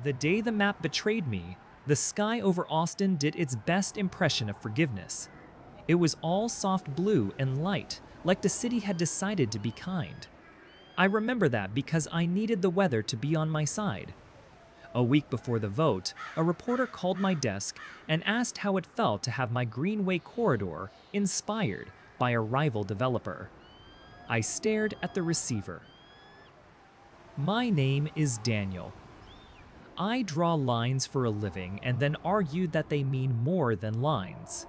The day the map betrayed me, the sky over Austin did its best impression of forgiveness. It was all soft blue and light, like the city had decided to be kind. I remember that because I needed the weather to be on my side. A week before the vote, a reporter called my desk and asked how it felt to have my Greenway corridor inspired by a rival developer. I stared at the receiver. My name is Daniel. I draw lines for a living and then argue that they mean more than lines.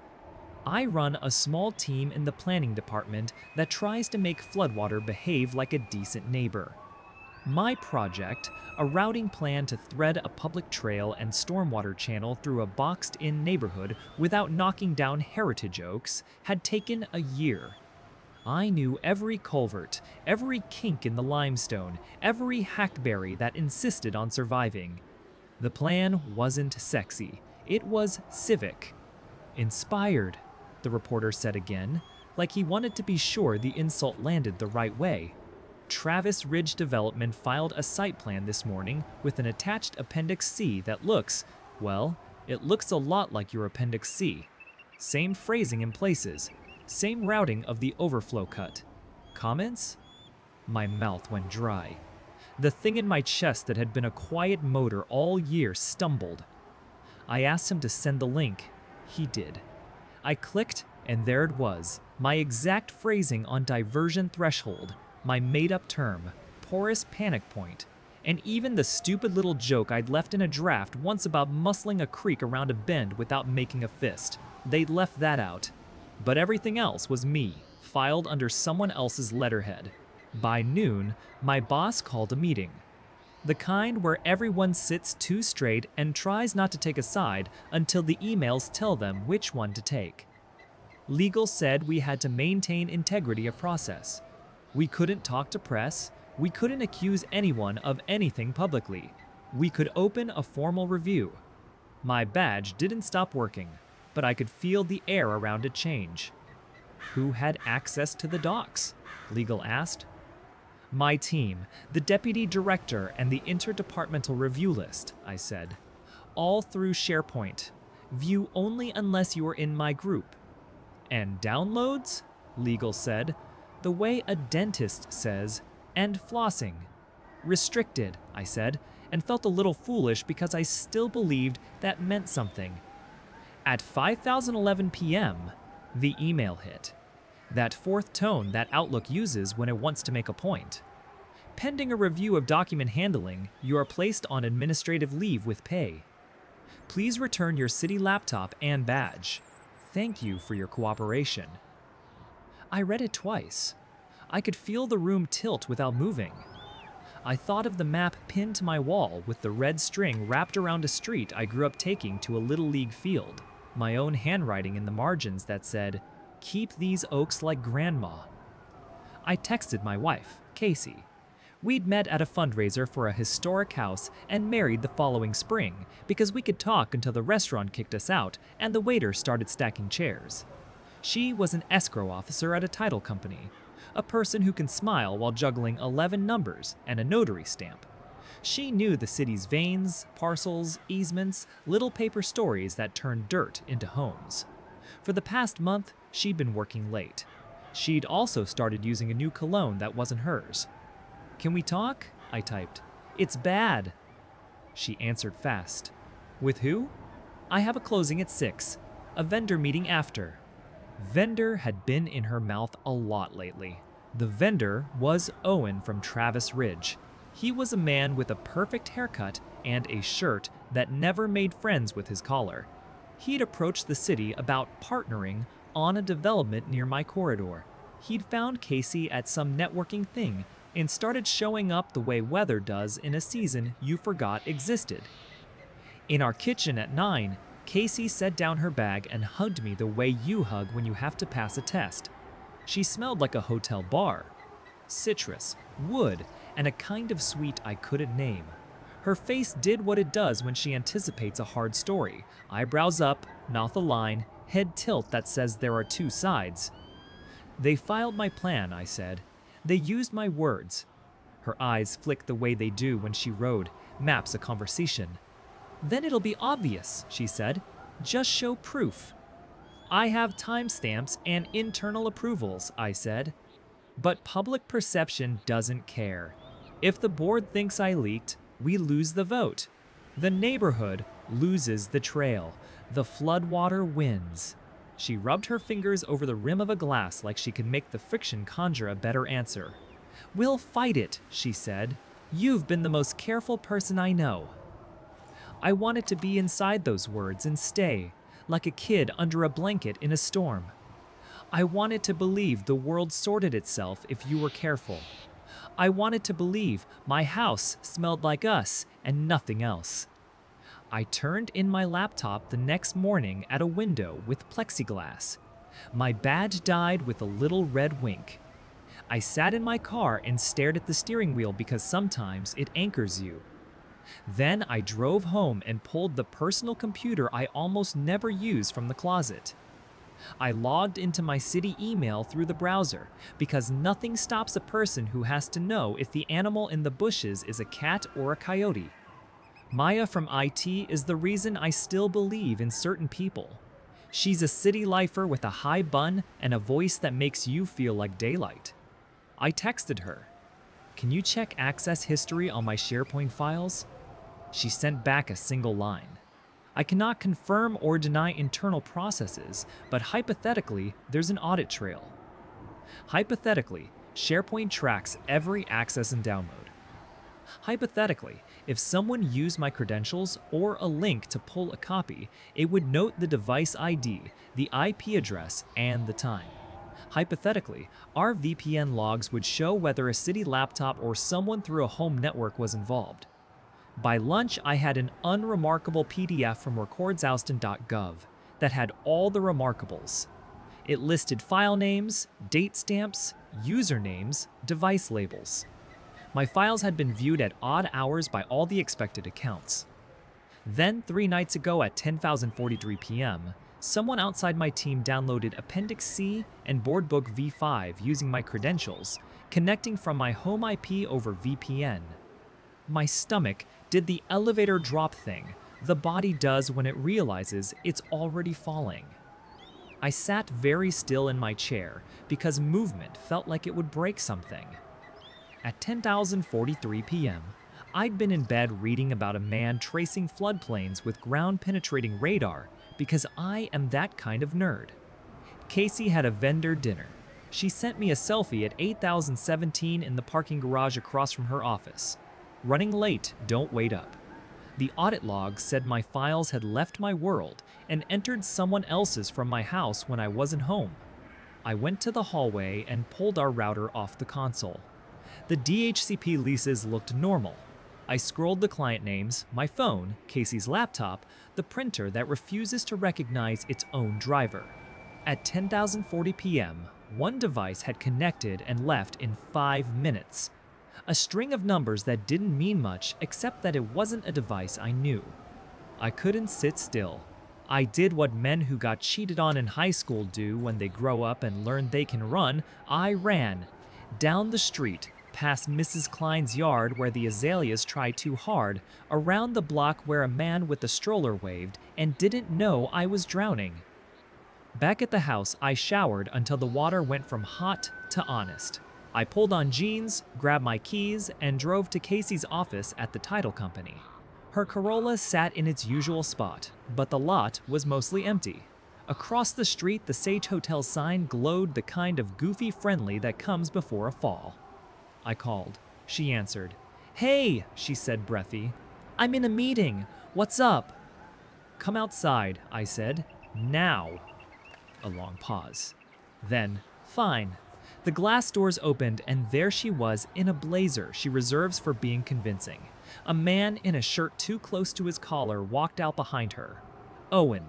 I run a small team in the planning department that tries to make floodwater behave like a decent neighbor. My project, a routing plan to thread a public trail and stormwater channel through a boxed-in neighborhood without knocking down heritage oaks, had taken a year. I knew every culvert, every kink in the limestone, every hackberry that insisted on surviving. The plan wasn't sexy, it was civic. Inspired, the reporter said again, like he wanted to be sure the insult landed the right way. Travis Ridge Development filed a site plan this morning with an attached Appendix C that looks, well, it looks a lot like your Appendix C. Same phrasing in places, same routing of the overflow cut. Comments? My mouth went dry. The thing in my chest that had been a quiet motor all year stumbled. I asked him to send the link. He did. I clicked, and there it was, my exact phrasing on diversion threshold, my made-up term, porous panic point, and even the stupid little joke I'd left in a draft once about muscling a creek around a bend without making a fist. They'd left that out. But everything else was me, filed under someone else's letterhead. By noon, my boss called a meeting. The kind where everyone sits too straight and tries not to take a side until the emails tell them which one to take. Legal said we had to maintain integrity of process. We couldn't talk to press, we couldn't accuse anyone of anything publicly. We could open a formal review. My badge didn't stop working, but I could feel the air around it change. Who had access to the docs? Legal asked. My team, the deputy director, and the interdepartmental review list, I said. All through SharePoint. View only unless you are in my group. And downloads? Legal said. The way a dentist says, and flossing. Restricted, I said, and felt a little foolish because I still believed that meant something. At 5:11 p.m., the email hit. That fourth tone that Outlook uses when it wants to make a point. Pending a review of document handling, you are placed on administrative leave with pay. Please return your city laptop and badge. Thank you for your cooperation. I read it twice. I could feel the room tilt without moving. I thought of the map pinned to my wall with the red string wrapped around a street I grew up taking to a Little League field, my own handwriting in the margins that said, "Keep these oaks like grandma." I texted my wife, Casey. We'd met at a fundraiser for a historic house and married the following spring because we could talk until the restaurant kicked us out and the waiter started stacking chairs. She was an escrow officer at a title company, a person who can smile while juggling 11 numbers and a notary stamp. She knew the city's veins, parcels, easements, little paper stories that turned dirt into homes. For the past month, she'd been working late. She'd also started using a new cologne that wasn't hers. "Can we talk?" I typed. "It's bad." She answered fast. "With who?" "I have a closing at 6. A vendor meeting after." Vendor had been in her mouth a lot lately. The vendor was Owen from Travis Ridge. He was a man with a perfect haircut and a shirt that never made friends with his collar. He'd approached the city about partnering on a development near my corridor. He'd found Casey at some networking thing and started showing up the way weather does in a season you forgot existed. In our kitchen at 9, Casey set down her bag and hugged me the way you hug when you have to pass a test. She smelled like a hotel bar. Citrus, wood, and a kind of sweet I couldn't name. Her face did what it does when she anticipates a hard story. Eyebrows up, mouth a line, head tilt that says there are two sides. "They filed my plan," I said. "They used my words." Her eyes flicked the way they do when she rode, maps a conversation. Then it'll be obvious, she said. Just show proof. I have timestamps and internal approvals, I said. But public perception doesn't care. If the board thinks I leaked, we lose the vote. The neighborhood loses the trail. The floodwater wins. She rubbed her fingers over the rim of a glass like she could make the friction conjure a better answer. We'll fight it, she said. You've been the most careful person I know. I wanted to be inside those words and stay, like a kid under a blanket in a storm. I wanted to believe the world sorted itself if you were careful. I wanted to believe my house smelled like us and nothing else. I turned in my laptop the next morning at a window with plexiglass. My badge died with a little red wink. I sat in my car and stared at the steering wheel because sometimes it anchors you. Then I drove home and pulled the personal computer I almost never use from the closet. I logged into my city email through the browser because nothing stops a person who has to know if the animal in the bushes is a cat or a coyote. Maya from IT is the reason I still believe in certain people. She's a city lifer with a high bun and a voice that makes you feel like daylight. I texted her, "Can you check access history on my SharePoint files?" She sent back a single line. I cannot confirm or deny internal processes, but hypothetically, there's an audit trail. Hypothetically, SharePoint tracks every access and download. Hypothetically, if someone used my credentials or a link to pull a copy, it would note the device ID, the IP address, and the time. Hypothetically, our VPN logs would show whether a city laptop or someone through a home network was involved. By lunch, I had an unremarkable PDF from recordsaustin.gov that had all the remarkables. It listed file names, date stamps, usernames, device labels. My files had been viewed at odd hours by all the expected accounts. Then, 3 nights ago at 10:43 p.m., someone outside my team downloaded Appendix C and Boardbook V5 using my credentials, connecting from my home IP over VPN. My stomach did the elevator drop thing the body does when it realizes it's already falling. I sat very still in my chair because movement felt like it would break something. At 10:43 p.m., I'd been in bed reading about a man tracing floodplains with ground-penetrating radar because I am that kind of nerd. Casey had a vendor dinner. She sent me a selfie at 8017 in the parking garage across from her office. Running late, don't wait up. The audit log said my files had left my world and entered someone else's from my house when I wasn't home. I went to the hallway and pulled our router off the console. The DHCP leases looked normal. I scrolled the client names, my phone, Casey's laptop, the printer that refuses to recognize its own driver. At 10:40 p.m., one device had connected and left in 5 minutes. A string of numbers that didn't mean much except that it wasn't a device I knew. I couldn't sit still. I did what men who got cheated on in high school do when they grow up and learn they can run. I ran. Down the street, past Mrs. Klein's yard where the azaleas try too hard, around the block where a man with a stroller waved and didn't know I was drowning. Back at the house, I showered until the water went from hot to honest. I pulled on jeans, grabbed my keys, and drove to Casey's office at the title company. Her Corolla sat in its usual spot, but the lot was mostly empty. Across the street, the Sage Hotel sign glowed the kind of goofy friendly that comes before a fall. I called. She answered. "Hey," she said breathy. "I'm in a meeting. What's up?" "Come outside," I said. "Now." A long pause. Then, "Fine." The glass doors opened and there she was in a blazer she reserves for being convincing. A man in a shirt too close to his collar walked out behind her. Owen.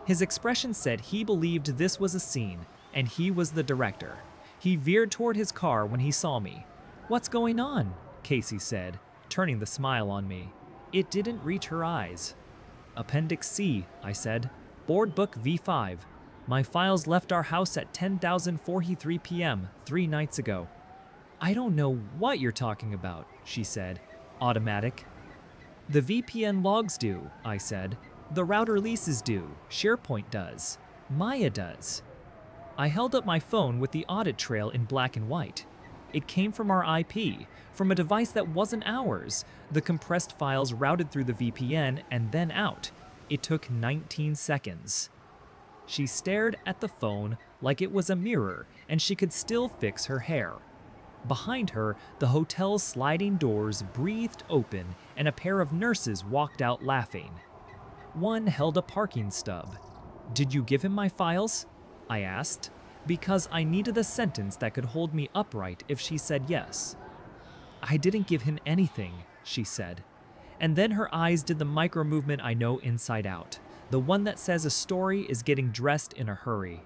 His expression said he believed this was a scene and he was the director. He veered toward his car when he saw me. "What's going on?" Casey said, turning the smile on me. It didn't reach her eyes. "Appendix C," I said. "Board book V5. My files left our house at 10:43 p.m. 3 nights ago." "I don't know what you're talking about," she said. "Automatic." The VPN logs do, I said. The router leases do. SharePoint does. Maya does. I held up my phone with the audit trail in black and white. It came from our IP, from a device that wasn't ours. The compressed files routed through the VPN and then out. It took 19 seconds. She stared at the phone like it was a mirror and she could still fix her hair. Behind her, the hotel's sliding doors breathed open and a pair of nurses walked out laughing. One held a parking stub. "Did you give him my files?" I asked, because I needed a sentence that could hold me upright if she said yes. "I didn't give him anything," she said. And then her eyes did the micro movement I know inside out, the one that says a story is getting dressed in a hurry.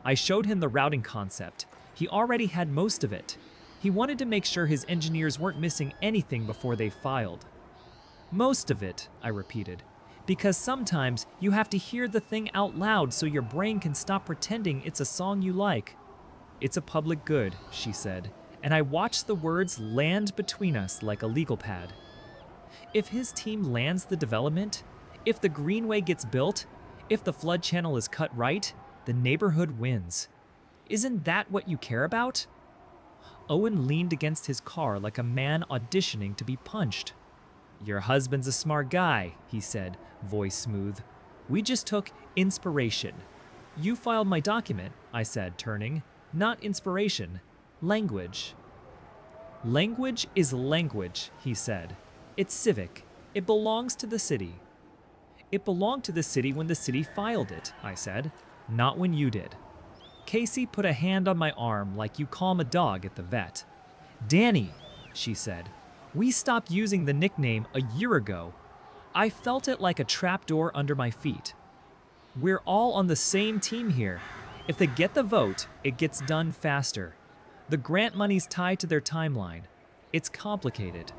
I showed him the routing concept. He already had most of it. He wanted to make sure his engineers weren't missing anything before they filed. "Most of it," I repeated, because sometimes you have to hear the thing out loud so your brain can stop pretending it's a song you like. "It's a public good," she said, and I watched the words land between us like a legal pad. If his team lands the development, if the greenway gets built, if the flood channel is cut right, the neighborhood wins. Isn't that what you care about? Owen leaned against his car like a man auditioning to be punched. "Your husband's a smart guy," he said, voice smooth. "We just took inspiration." "You filed my document," I said, turning. "Not inspiration. Language." "Language is language," he said. "It's civic. It belongs to the city." "It belonged to the city when the city filed it," I said. "Not when you did." Casey put a hand on my arm like you calm a dog at the vet. "Danny," she said, "we stopped using the nickname a year ago." I felt it like a trapdoor under my feet. "We're all on the same team here. If they get the vote, it gets done faster. The grant money's tied to their timeline. It's complicated.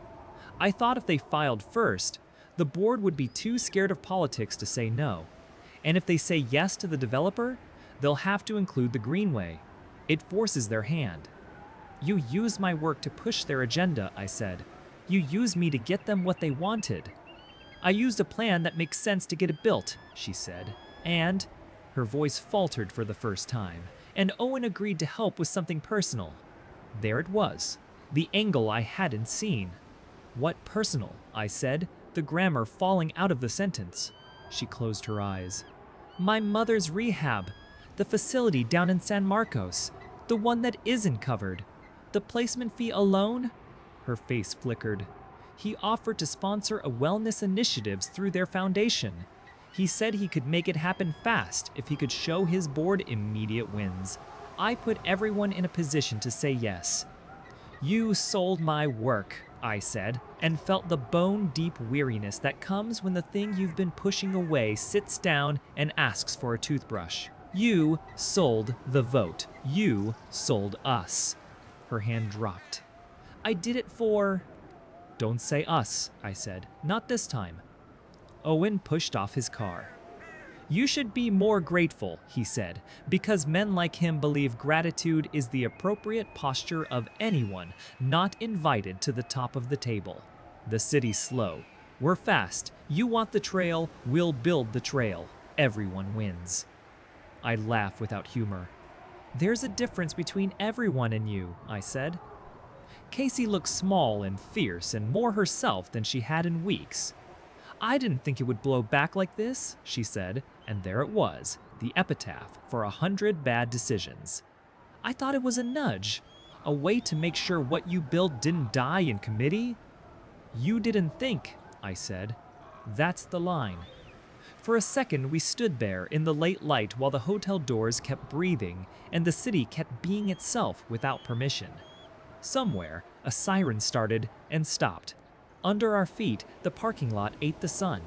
I thought if they filed first, the board would be too scared of politics to say no. And if they say yes to the developer, they'll have to include the greenway. It forces their hand." "You used my work to push their agenda," I said. "You used me to get them what they wanted." "I used a plan that makes sense to get it built," she said. "And," her voice faltered for the first time, "and Owen agreed to help with something personal." There it was, the angle I hadn't seen. "What personal?" I said, the grammar falling out of the sentence. She closed her eyes. "My mother's rehab. The facility down in San Marcos. The one that isn't covered. The placement fee alone?" Her face flickered. "He offered to sponsor a wellness initiatives through their foundation. He said he could make it happen fast if he could show his board immediate wins. I put everyone in a position to say yes." "You sold my work," I said, and felt the bone-deep weariness that comes when the thing you've been pushing away sits down and asks for a toothbrush. "You sold the vote. You sold us." Her hand dropped. "I did it for—" "Don't say us," I said. "Not this time." Owen pushed off his car. "You should be more grateful," he said, "because men like him believe gratitude is the appropriate posture of anyone not invited to the top of the table. The city's slow. We're fast. You want the trail, we'll build the trail. Everyone wins." I laughed without humor. "There's a difference between everyone and you," I said. Casey looked small and fierce and more herself than she had in weeks. "I didn't think it would blow back like this," she said, and there it was, the epitaph for 100 bad decisions. "I thought it was a nudge, a way to make sure what you built didn't die in committee." "You didn't think," I said. "That's the line." For a second, we stood there in the late light while the hotel doors kept breathing and the city kept being itself without permission. Somewhere, a siren started and stopped. Under our feet, the parking lot ate the sun.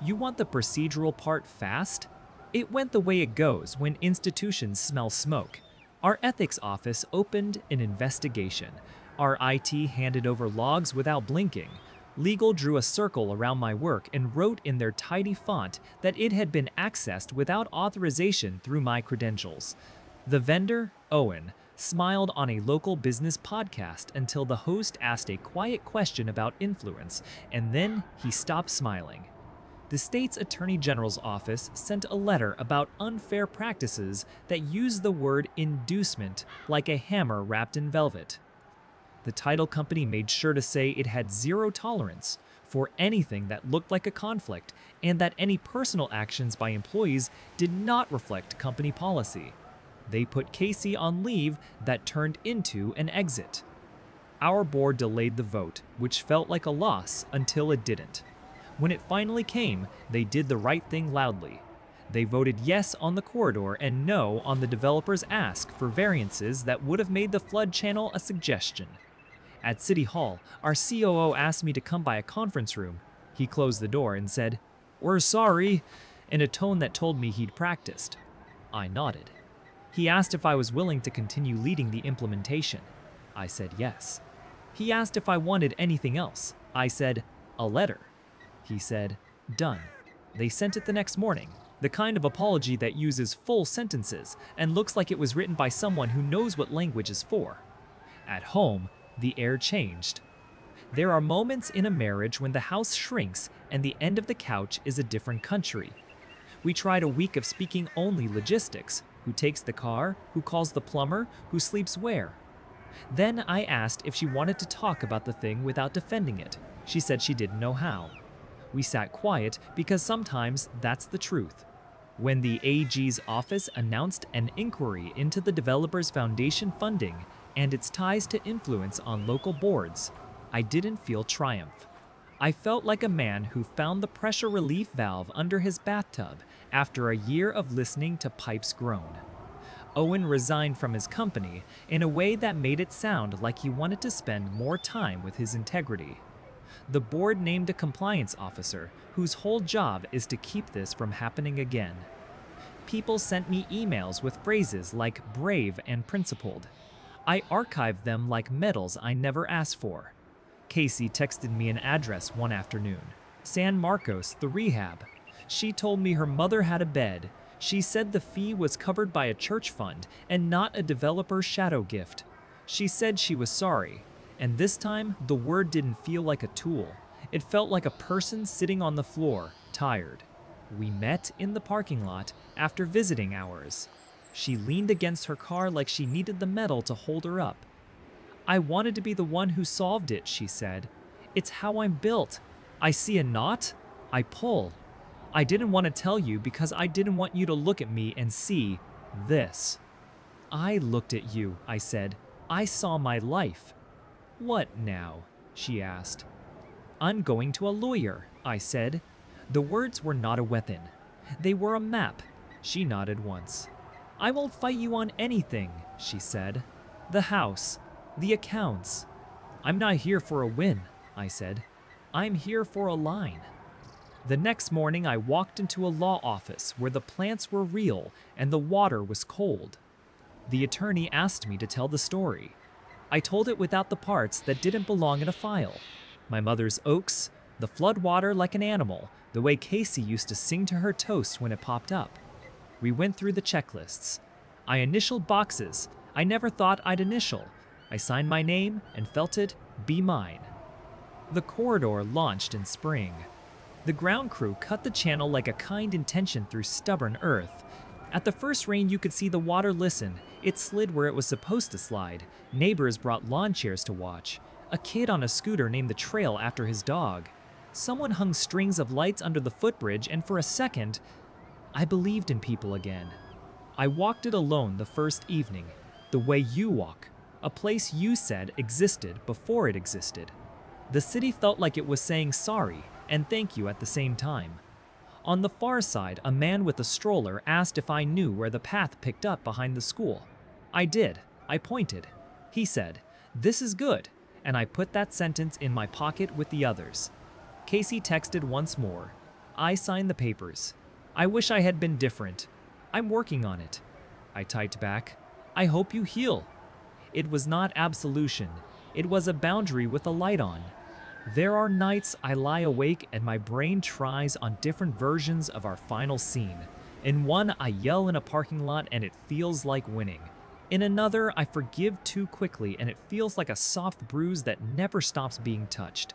You want the procedural part fast? It went the way it goes when institutions smell smoke. Our ethics office opened an investigation. Our IT handed over logs without blinking. Legal drew a circle around my work and wrote in their tidy font that it had been accessed without authorization through my credentials. The vendor, Owen, smiled on a local business podcast until the host asked a quiet question about influence, and then he stopped smiling. The state's Attorney General's office sent a letter about unfair practices that used the word inducement like a hammer wrapped in velvet. The title company made sure to say it had zero tolerance for anything that looked like a conflict and that any personal actions by employees did not reflect company policy. They put Casey on leave that turned into an exit. Our board delayed the vote, which felt like a loss until it didn't. When it finally came, they did the right thing loudly. They voted yes on the corridor and no on the developer's ask for variances that would have made the flood channel a suggestion. At City Hall, our COO asked me to come by a conference room. He closed the door and said, "We're sorry," in a tone that told me he'd practiced. I nodded. He asked if I was willing to continue leading the implementation. I said yes. He asked if I wanted anything else. I said, "A letter." He said, "Done." They sent it the next morning, the kind of apology that uses full sentences and looks like it was written by someone who knows what language is for. At home, the air changed. There are moments in a marriage when the house shrinks and the end of the couch is a different country. We tried a week of speaking only logistics: who takes the car, who calls the plumber, who sleeps where. Then I asked if she wanted to talk about the thing without defending it. She said she didn't know how. We sat quiet because sometimes that's the truth. When the AG's office announced an inquiry into the Developers Foundation funding and its ties to influence on local boards, I didn't feel triumph. I felt like a man who found the pressure relief valve under his bathtub after a year of listening to pipes groan. Owen resigned from his company in a way that made it sound like he wanted to spend more time with his integrity. The board named a compliance officer whose whole job is to keep this from happening again. People sent me emails with phrases like brave and principled. I archived them like medals I never asked for. Casey texted me an address one afternoon: San Marcos, the rehab. She told me her mother had a bed. She said the fee was covered by a church fund and not a developer's shadow gift. She said she was sorry. And this time, the word didn't feel like a tool. It felt like a person sitting on the floor, tired. We met in the parking lot after visiting hours. She leaned against her car like she needed the metal to hold her up. "I wanted to be the one who solved it," she said. "It's how I'm built. I see a knot, I pull. I didn't want to tell you because I didn't want you to look at me and see this." "I looked at you," I said. "I saw my life." "What now?" she asked. "I'm going to a lawyer," I said. The words were not a weapon. They were a map. She nodded once. "I won't fight you on anything," she said. "The house, the accounts." "I'm not here for a win," I said. "I'm here for a line." The next morning, I walked into a law office where the plants were real and the water was cold. The attorney asked me to tell the story. I told it without the parts that didn't belong in a file. My mother's oaks, the flood water like an animal, the way Casey used to sing to her toast when it popped up. We went through the checklists. I initialed boxes I never thought I'd initial. I signed my name and felt it be mine. The corridor launched in spring. The ground crew cut the channel like a kind intention through stubborn earth. At the first rain, you could see the water listen. It slid where it was supposed to slide. Neighbors brought lawn chairs to watch. A kid on a scooter named the trail after his dog. Someone hung strings of lights under the footbridge, and for a second, I believed in people again. I walked it alone the first evening, the way you walk, a place you said existed before it existed. The city felt like it was saying sorry and thank you at the same time. On the far side, a man with a stroller asked if I knew where the path picked up behind the school. I did. I pointed. He said, "This is good," and I put that sentence in my pocket with the others. Casey texted once more. I signed the papers. "I wish I had been different. I'm working on it." I typed back, "I hope you heal." It was not absolution. It was a boundary with a light on. There are nights I lie awake and my brain tries on different versions of our final scene. In one, I yell in a parking lot and it feels like winning. In another, I forgive too quickly and it feels like a soft bruise that never stops being touched.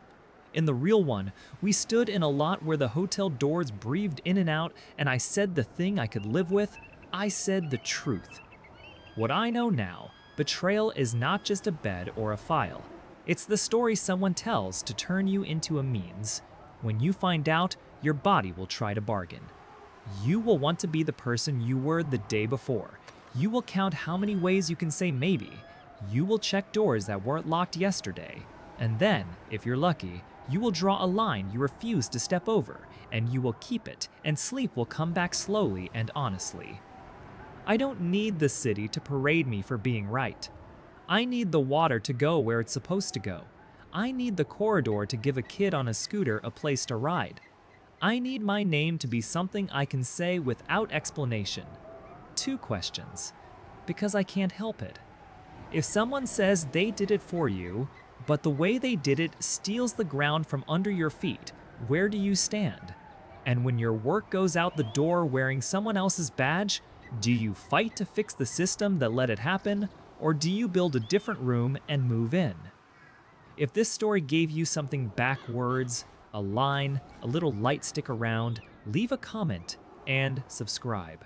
In the real one, we stood in a lot where the hotel doors breathed in and out, and I said the thing I could live with. I said the truth. What I know now, betrayal is not just a bed or a file. It's the story someone tells to turn you into a means. When you find out, your body will try to bargain. You will want to be the person you were the day before. You will count how many ways you can say maybe. You will check doors that weren't locked yesterday. And then, if you're lucky, you will draw a line you refuse to step over, and you will keep it, and sleep will come back slowly and honestly. I don't need the city to parade me for being right. I need the water to go where it's supposed to go. I need the corridor to give a kid on a scooter a place to ride. I need my name to be something I can say without explanation. 2 questions. Because I can't help it. If someone says they did it for you, but the way they did it steals the ground from under your feet, where do you stand? And when your work goes out the door wearing someone else's badge, do you fight to fix the system that let it happen, or do you build a different room and move in? If this story gave you something backwards, a line, a little light stick around, leave a comment and subscribe.